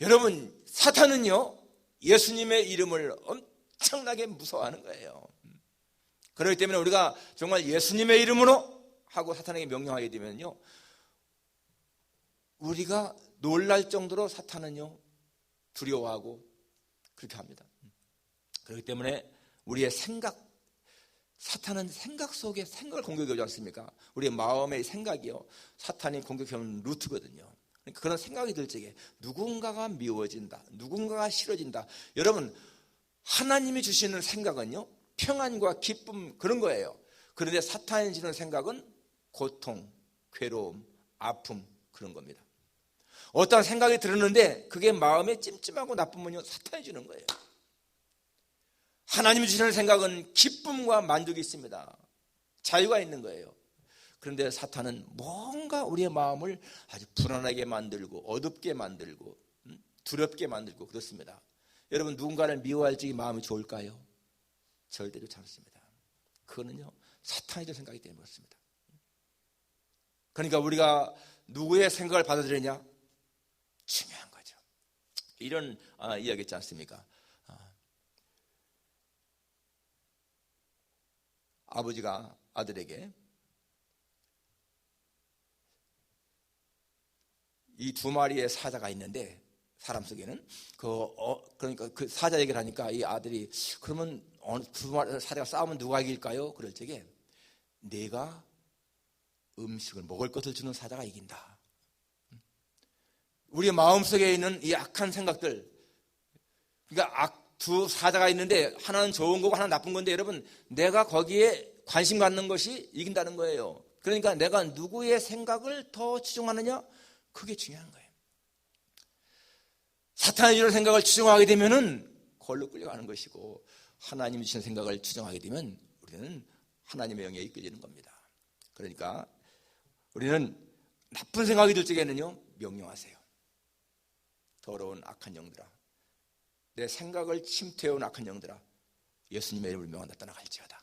여러분, 사탄은요, 예수님의 이름을 엄청나게 무서워하는 거예요. 그렇기 때문에 우리가 정말 예수님의 이름으로 하고 사탄에게 명령하게 되면요, 우리가 놀랄 정도로 사탄은요, 두려워하고 그렇게 합니다. 그렇기 때문에 우리의 사탄은 생각 속에 생각을 공격하지 않습니까? 우리의 마음의 생각이요, 사탄이 공격하는 루트거든요. 그러니까 그런 생각이 들 적에 누군가가 미워진다, 누군가가 싫어진다. 여러분, 하나님이 주시는 생각은요, 평안과 기쁨, 그런 거예요. 그런데 사탄이 주는 생각은 고통, 괴로움, 아픔, 그런 겁니다. 어떤 생각이 들었는데 그게 마음에 찜찜하고 나쁘면요, 사탄이 주는 거예요. 하나님이 주시는 생각은 기쁨과 만족이 있습니다. 자유가 있는 거예요. 그런데 사탄은 뭔가 우리의 마음을 아주 불안하게 만들고 어둡게 만들고 두렵게 만들고 그렇습니다. 여러분, 누군가를 미워할 적이 마음이 좋을까요? 절대로 그렇지 않습니다. 그거는요, 사탄이 된 생각이 때문에 그렇습니다. 그러니까 우리가 누구의 생각을 받아들이냐? 중요한 거죠. 이런 이야기 있지 않습니까? 아버지가 아들에게 이 2마리의 사자가 있는데, 사람 속에는 그러니까 그 사자 얘기를 하니까 이 아들이, 그러면 어느 2마리 사자가 싸우면 누가 이길까요? 그럴 적에 내가 음식을 먹을 것을 주는 사자가 이긴다. 우리의 마음속에 있는 이 악한 생각들, 그러니까 두 사자가 있는데 하나는 좋은 거고 하나는 나쁜 건데, 여러분, 내가 거기에 관심 갖는 것이 이긴다는 거예요. 그러니까 내가 누구의 생각을 더 추종하느냐, 그게 중요한 거예요. 사탄이 주는 생각을 추종하게 되면은 걸로 끌려가는 것이고, 하나님이 주신 생각을 추종하게 되면 우리는 하나님의 영에 이끌리는 겁니다. 그러니까 우리는 나쁜 생각이 들 적에는요, 명령하세요. 더러운 악한 영들아, 내 생각을 침투해온 악한 영들아, 예수님의 이름을 명한다, 떠나갈지어다.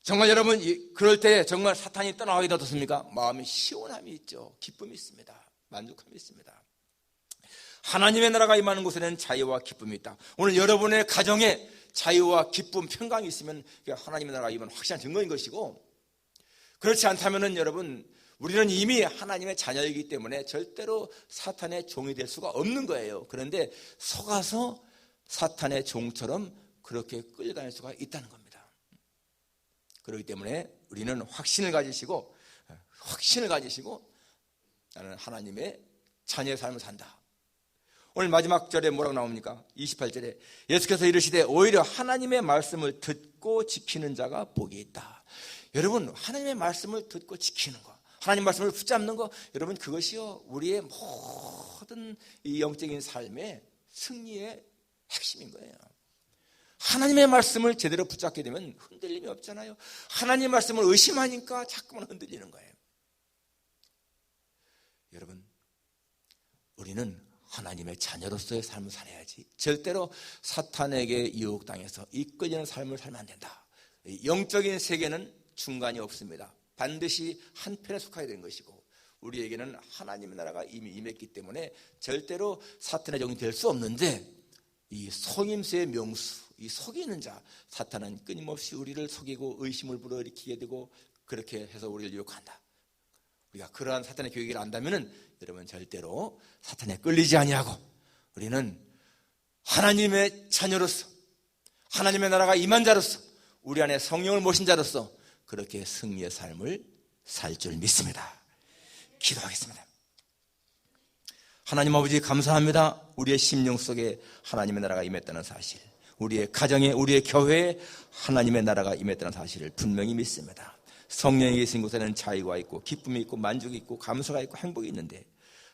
정말 여러분, 그럴 때 정말 사탄이 떠나가게 되었습니까? 마음에 시원함이 있죠. 기쁨이 있습니다. 만족함이 있습니다. 하나님의 나라가 임하는 곳에는 자유와 기쁨이 있다. 오늘 여러분의 가정에 자유와 기쁨, 평강이 있으면 하나님의 나라가 임하는 확실한 증거인 것이고, 그렇지 않다면 여러분, 우리는 이미 하나님의 자녀이기 때문에 절대로 사탄의 종이 될 수가 없는 거예요. 그런데 속아서 사탄의 종처럼 그렇게 끌려다닐 수가 있다는 겁니다. 그렇기 때문에 우리는 확신을 가지시고 나는 하나님의 자녀의 삶을 산다. 오늘 마지막 절에 뭐라고 나옵니까? 28절에 예수께서 이르시되 오히려 하나님의 말씀을 듣고 지키는 자가 복이 있다. 여러분, 하나님의 말씀을 듣고 지키는 거, 하나님 말씀을 붙잡는 거, 여러분, 그것이요, 우리의 모든 이 영적인 삶의 승리의 핵심인 거예요. 하나님의 말씀을 제대로 붙잡게 되면 흔들림이 없잖아요. 하나님의 말씀을 의심하니까 자꾸만 흔들리는 거예요. 여러분, 우리는 하나님의 자녀로서의 삶을 살아야지 절대로 사탄에게 유혹당해서 이끌리는 삶을 살면 안 된다. 영적인 세계는 중간이 없습니다. 반드시 한편에 속하게 되는 것이고, 우리에게는 하나님의 나라가 이미 임했기 때문에 절대로 사탄의 종이 될 수 없는데, 이 속임수의 명수, 이 속이는 자, 사탄은 끊임없이 우리를 속이고 의심을 불어일으키게 되고 그렇게 해서 우리를 유혹한다. 우리가 그러한 사탄의 교육을 안다면은 여러분, 절대로 사탄에 끌리지 아니하고 우리는 하나님의 자녀로서, 하나님의 나라가 임한 자로서, 우리 안에 성령을 모신 자로서 그렇게 승리의 삶을 살 줄 믿습니다. 기도하겠습니다. 하나님 아버지, 감사합니다. 우리의 심령 속에 하나님의 나라가 임했다는 사실, 우리의 가정에, 우리의 교회에 하나님의 나라가 임했다는 사실을 분명히 믿습니다. 성령이 계신 곳에는 자유가 있고 기쁨이 있고 만족이 있고 감사가 있고 행복이 있는데,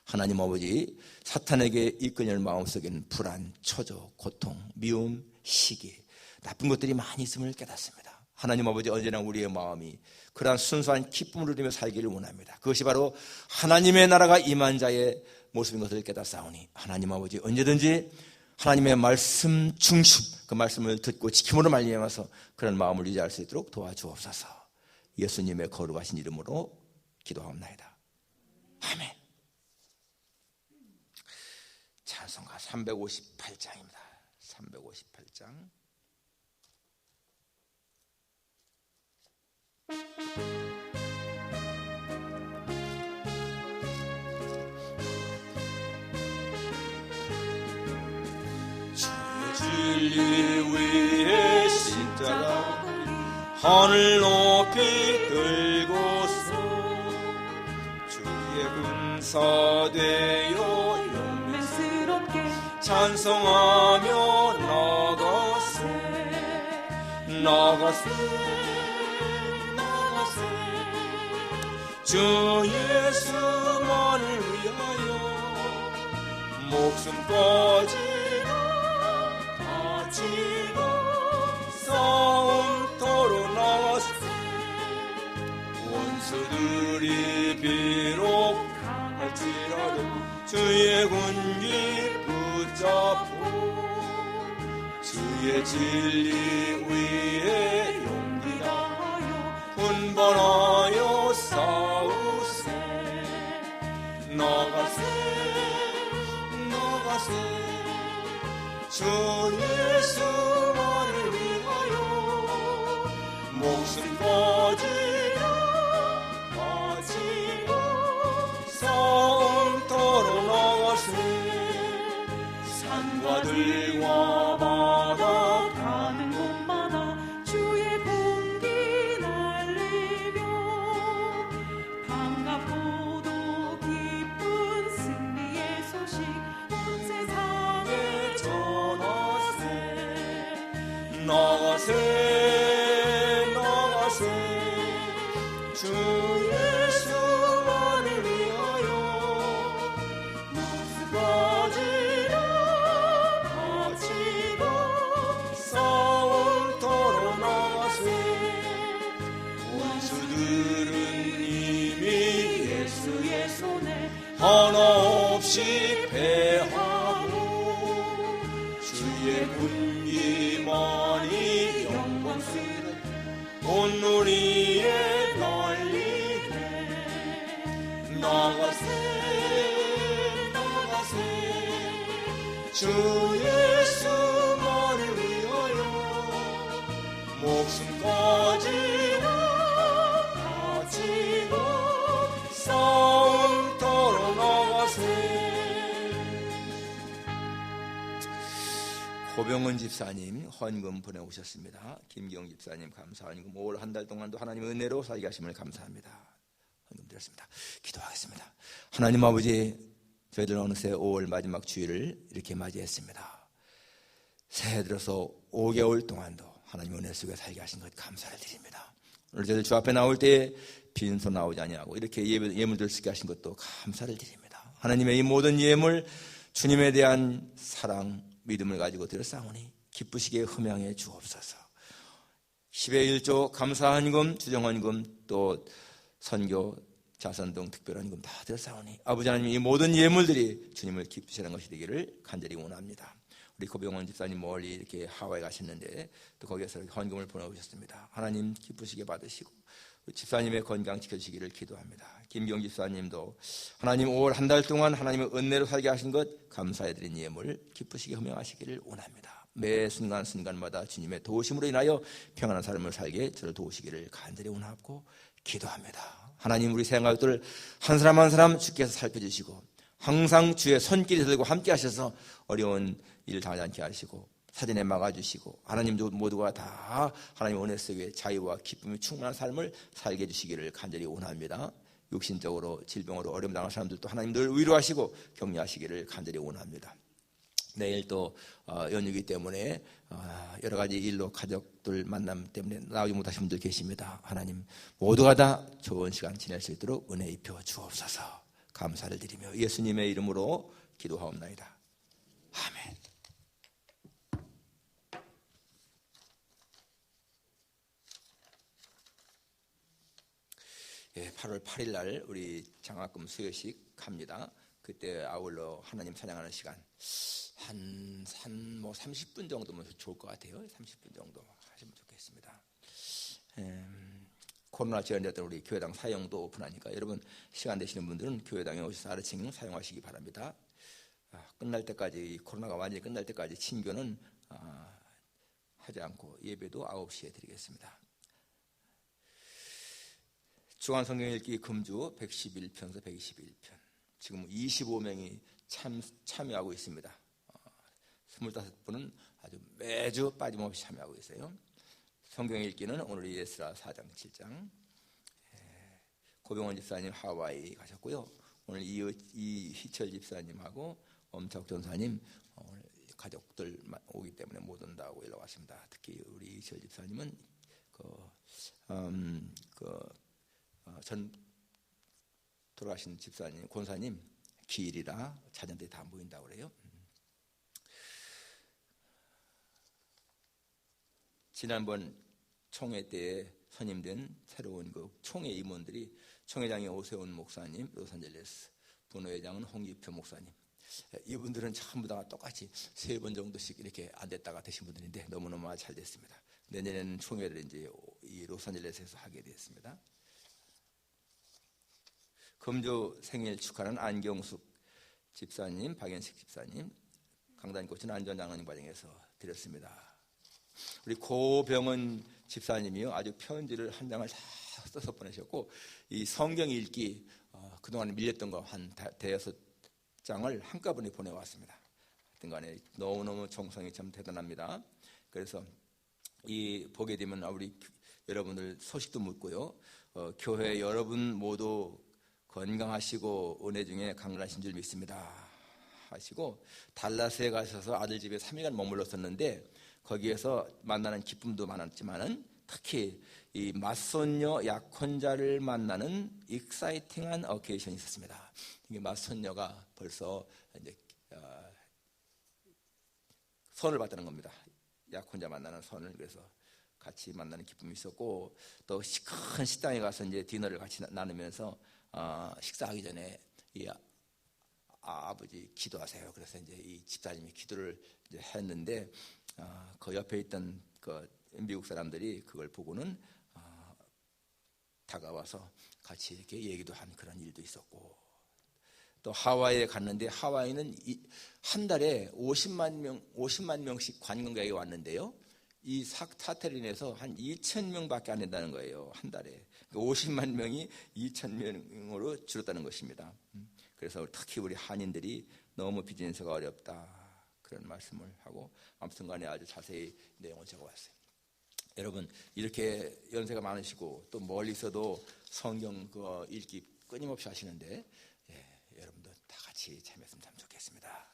하나님 아버지, 사탄에게 이끌리는 마음속에는 불안, 초조, 고통, 미움, 시기, 나쁜 것들이 많이 있음을 깨닫습니다. 하나님 아버지, 언제나 우리의 마음이 그러한 순수한 기쁨을 누리며 살기를 원합니다. 그것이 바로 하나님의 나라가 임한 자의 모습인 것을 깨닫사오니, 하나님 아버지, 언제든지 하나님의 말씀 중심, 그 말씀을 듣고 지킴으로 말미암아서 그런 마음을 유지할 수 있도록 도와주옵소서. 예수님의 거룩하신 이름으로 기도하옵나이다. 아멘. 찬송가 358장입니다. 358장. 진리 위에 십자가 하늘 높이 들고서 주의 용사되어 용맹스럽게 찬송하며 나가세 주 예수만을 위하여 목숨까지 바치고 싸움터로 나가세 원수들이 비록 할지라도 주의 군기 붙잡고 주의 진리 위에 용기 다하여 분발하여 싸우세 나가세 주 예수만을 위하여 목숨까지 바치고 싸움터로 나가세 산과 들과 바다 가는 곳마다 주의 공기 날리며 반갑고도 기쁜 승리의 소식 온 세상에 전하세 주 예수만을 위하여 목숨까지 바치고 싸움터로 나가세 원수들은 이미 예수의 손에 하나 없이 패하고 주의 군기만이 영광스레 온 누리에 날리네 나가세 주 예수만을 위하여 목숨까지 바치고 싸움터로 나가세. 고병은 집사님 헌금 보내오셨습니다. 김경 집사님 감사합니다. 올 한 달 동안도 하나님의 은혜로 살게 하심을 감사합니다. 헌금 드렸습니다. 기도하겠습니다. 하나님 아버지, 저희들 어느새 5월 마지막 주일을 이렇게 맞이했습니다. 새해 들어서 5개월 동안도 하나님 은혜 속에 살게 하신 것 감사를 드립니다. 오늘 저희들 주 앞에 나올 때 빈손 나오지 아니하고 이렇게 예물들 쓰게 하신 것도 감사를 드립니다. 하나님의 이 모든 예물, 주님에 대한 사랑, 믿음을 가지고 드렸사오니 기쁘시게 흠양해 주옵소서. 10의 1조 감사헌금, 주정헌금, 또 선교, 자선 등 특별헌금 다 드렸사오니 아버지 하나님 이 모든 예물들이 주님을 기쁘시는 것이 되기를 간절히 원합니다. 우리 고병원 집사님 멀리 이렇게 하와이 가셨는데 또 거기에서 헌금을 보내오셨습니다. 하나님 기쁘시게 받으시고 집사님의 건강 지켜주시기를 기도합니다. 김경 집사님도 하나님 5월 한 달 동안 하나님의 은혜로 살게 하신 것 감사해드린 예물 기쁘시게 흠양하시기를 원합니다. 매 순간순간마다 주님의 도우심으로 인하여 평안한 삶을 살게 저를 도우시기를 간절히 원하고 기도합니다. 하나님 우리 생활들 한 사람 한 사람 주께서 살펴주시고 항상 주의 손길이 들고 함께 하셔서 어려운 일 당하지 않게 하시고 사진에 막아주시고 하나님 모두가 다 하나님 은혜 속에 자유와 기쁨이 충만한 삶을 살게 해주시기를 간절히 원합니다. 육신적으로 질병으로 어려움 당한 사람들도 하나님 늘 위로하시고 격려하시기를 간절히 원합니다. 내일 또 연휴이기 때문에 여러 가지 일로 가족들 만남 때문에 나오지 못하신 분들 계십니다. 하나님 모두가 다 좋은 시간 지낼 수 있도록 은혜 입혀 주옵소서. 감사를 드리며 예수님의 이름으로 기도하옵나이다. 아멘. 예, 8월 8일 날 우리 장학금 수여식 합니다. 그때 아울러 하나님 찬양하는 시간 한 30분 정도면 좋을 것 같아요. 30분 정도 하시면 좋겠습니다. 코로나 지연됐던 우리 교회당 사용도 오픈하니까 여러분 시간 되시는 분들은 교회당에 오셔서 아르칭 사용하시기 바랍니다. 끝날 때까지 코로나가 완전히 끝날 때까지 친교는 하지 않고 예배도 9시에 드리겠습니다. 주간 성경 읽기 금주 111편에서 121편 지금 25명이 참여하고 있습니다. 25분은 아주 매주 빠짐없이 참여하고 있어요. 성경 읽기는 오늘 예스라 4장 7장 고병원 집사님 하와이 가셨고요. 오늘 이희철 집사님하고 엄탁 전사님 오늘 가족들 오기 때문에 못 온다고 연락 왔습니다. 특히 우리 이희철 집사님은 전 돌아가신 집사님, 권사님 기일이라 자녀들이 다 안 보인다고 그래요. 지난번 총회 때에 선임된 새로운 그 총회 임원들이 총회장이 오세훈 목사님, 로스앤젤레스, 분회장은 홍기표 목사님. 이분들은 전부 다 똑같이 3번 정도씩 이렇게 안 됐다가 되신 분들인데 너무너무 잘 됐습니다. 내년에는 총회를 이제 이 로스앤젤레스에서 하게 됐습니다. 금조 생일 축하는 안경숙 집사님, 박연식 집사님, 강단꽃은 안전장로님 과정에서 드렸습니다. 우리 고병은 집사님이요, 아주 편지를 한 장을 다 써서 보내셨고, 이 성경 읽기 그동안 밀렸던 거 한 대여섯 장을 한꺼번에 보내왔습니다. 하여튼 간에 너무너무 정성이 참 대단합니다. 그래서 이 보게 되면 우리 여러분들 소식도 묻고요, 교회 여러분 모두 건강하시고 은혜 중에 강건하신 줄 믿습니다 하시고, 달라스에 가셔서 아들 집에 3일간 머물렀었는데 거기에서 만나는 기쁨도 많았지만은 특히 이 맞손녀 약혼자를 만나는 익사이팅한 어케이션이 있었습니다. 이게 맞손녀가 벌써 이제 선을 받다는 겁니다. 약혼자 만나는 선을. 그래서 같이 만나는 기쁨이 있었고, 또 큰 식당에 가서 이제 디너를 같이 나누면서 식사하기 전에 이 아버지 기도하세요. 그래서 이제 이 집사님이 기도를 이제 했는데 그 옆에 있던 그 미국 사람들이 그걸 보고는 다가와서 같이 이렇게 얘기도 한 그런 일도 있었고, 또 하와이에 갔는데 하와이는 한 달에 50만 명씩 관광객이 왔는데요, 이 사태로 인해서 한 2,000명밖에 안 된다는 거예요. 한 달에 50만 명이 2,000명으로 줄었다는 것입니다. 그래서 특히 우리 한인들이 너무 비즈니스가 어렵다 그런 말씀을 하고, 아무튼 간에 아주 자세히 내용을 적어왔어요. 여러분, 이렇게 연세가 많으시고 또 멀리서도 성경 읽기 끊임없이 하시는데, 여러분도 다 같이 참여했으면 참 좋겠습니다.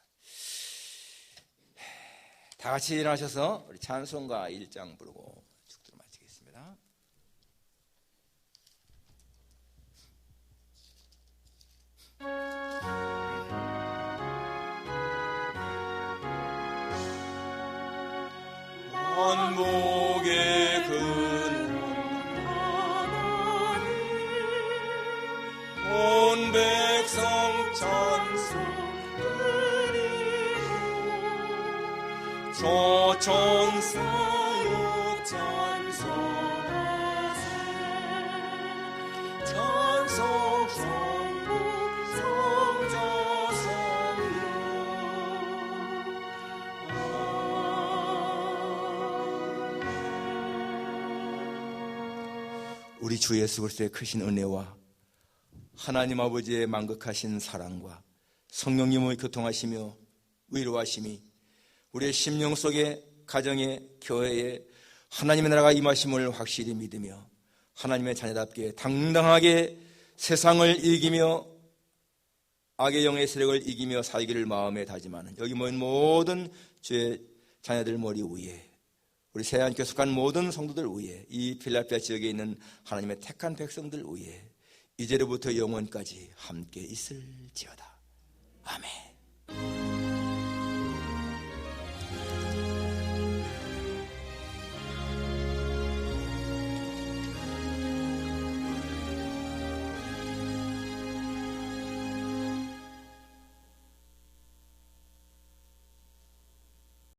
다 같이 일어나셔서 우리 찬송가 1장 부르고 축도를 마치겠습니다. 만복의 근원 하나님, 온 백성 찬송 드리고, 조천사역 찬송하세. 찬송 전국 성자 성령. 우리 주 예수 그리스도의 크신 은혜와 하나님 아버지의 만극하신 사랑과 성령님의 교통하시며 위로하심이 우리의 심령 속에, 가정에, 교회에 하나님의 나라가 임하심을 확실히 믿으며 하나님의 자녀답게 당당하게 세상을 이기며 악의 영의 세력을 이기며 살기를 마음에 다짐하는 여기 모인 모든 주의 자녀들 머리 위에, 우리 새하얀교회 속한 모든 성도들 위에, 이 필라델피아 지역에 있는 하나님의 택한 백성들 위에 이제로부터 영원까지 함께 있을지어다. 아멘.